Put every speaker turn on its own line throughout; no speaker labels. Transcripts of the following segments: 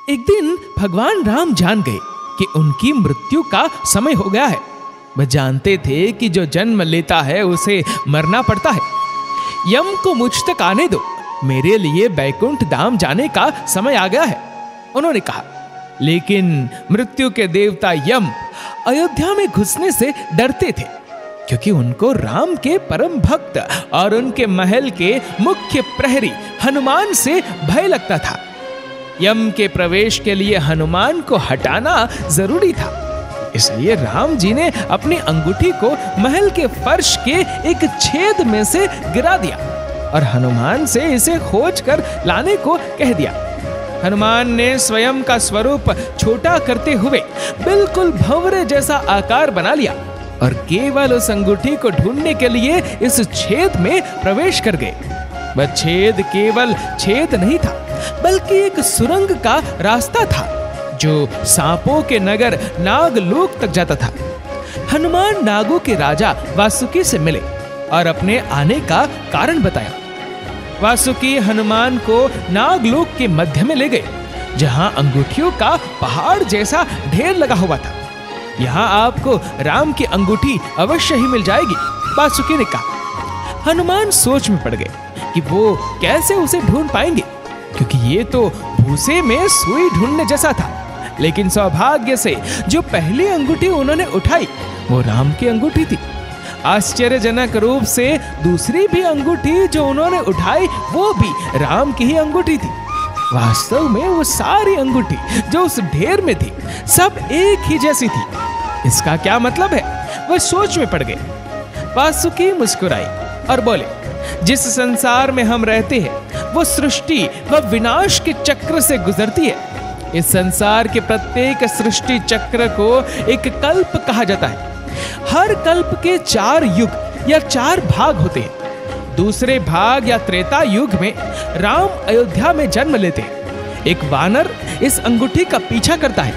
एक दिन भगवान राम जान गए कि उनकी मृत्यु का समय हो गया है। वह जानते थे कि जो जन्म लेता है उसे मरना पड़ता है। यम को मुझ तक आने दो, मेरे लिए बैकुंठ धाम जाने का समय आ गया है, उन्होंने कहा। लेकिन मृत्यु के देवता यम अयोध्या में घुसने से डरते थे, क्योंकि उनको राम के परम भक्त और उनके महल के मुख्य प्रहरी हनुमान से भय लगता था। यम के प्रवेश के लिए हनुमान को हटाना जरूरी था, इसलिए राम जी ने अपनी अंगूठी को महल के फर्श के एक छेद में से गिरा दिया और हनुमान से इसे खोज कर लाने को कह दिया। हनुमान ने स्वयं का स्वरूप छोटा करते हुए बिल्कुल भंवरे जैसा आकार बना लिया और केवल उस अंगूठी को ढूंढने के लिए इस छेद में प्रवेश कर गए। वह छेद केवल छेद नहीं था, बल्कि एक सुरंग का रास्ता था जो सांपों के नगर नागलोक तक जाता था। हनुमान नागों के राजा वासुकी से मिले और अपने आने का कारण बताया। वासुकी हनुमान को नागलोक के मध्य में ले गए, जहां अंगूठियों का पहाड़ जैसा ढेर लगा हुआ था। यहाँ आपको राम की अंगूठी अवश्य ही मिल जाएगी, वासुकी ने कहा। हनुमान सोच में पड़ गए कि वो कैसे उसे ढूंढ पाएंगे, क्योंकि ये तो भूसे में सुई ढूंढने जैसा था। लेकिन सौभाग्य से जो पहली अंगूठी उन्होंने उठाई वो राम की अंगूठी थी। आश्चर्यजनक रूप से दूसरी भी अंगूठी जो उन्होंने उठाई वो भी राम की ही अंगूठी थी। वास्तव में वो सारी अंगूठी जो उस ढेर में थी सब एक ही जैसी थी। इसका क्या मतलब है? वह सोच में पड़ गए। वासुकी मुस्कुराई और बोले, जिस संसार में हम रहते हैं वो सृष्टि व विनाश के चक्र से गुजरती है। इस संसार के प्रत्येक सृष्टि चक्र को एक कल्प कहा जाता है। हर कल्प के 4 युग या 4 भाग होते हैं। दूसरे भाग या त्रेता युग में राम अयोध्या में जन्म लेते हैं। एक वानर इस अंगूठी का पीछा करता है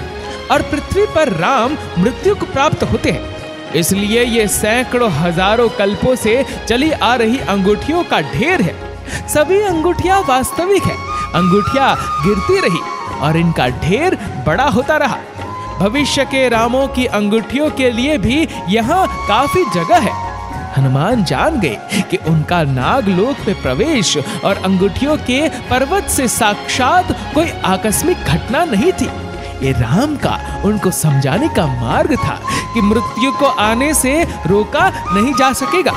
और पृथ्वी पर राम मृत्यु को प्राप्त होते हैं। इसलिए ये सैकड़ों हजारों कल्पों से चली आ रही अंगूठियों का ढेर है। सभी अंगूठियां वास्तविक है। अंगूठियां गिरती रही और इनका ढेर बड़ा होता रहा। भविष्य के रामों की अंगूठियों के लिए भी यहाँ काफी जगह है। हनुमान जान गए कि उनका नागलोक में प्रवेश और अंगूठियों के पर्वत से साक्षात कोई आकस्मिक घटना नहीं थी। ये राम का उनको समझाने का मार्ग था कि मृत्यु को आने से रोका नहीं जा सकेगा।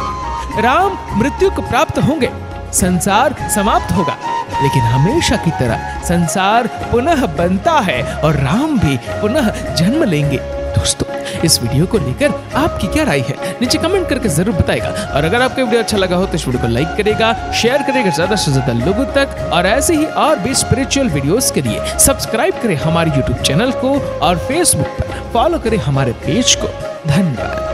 राम मृत्यु को प्राप्त होंगे, संसार समाप्त होगा, लेकिन हमेशा की तरह संसार पुनः बनता है और राम भी पुनः जन्म लेंगे। दोस्तों, इस वीडियो को लेकर आपकी क्या राय है नीचे कमेंट करके जरूर बताएगा। और अगर आपको वीडियो अच्छा लगा हो तो इस वीडियो को लाइक करेगा, शेयर करेगा ज्यादा से ज्यादा लोगों तक। और ऐसे ही और भी स्पिरिचुअल वीडियोस के लिए सब्सक्राइब करें हमारे यूट्यूब चैनल को और फेसबुक पर फॉलो करें हमारे पेज को। धन्यवाद।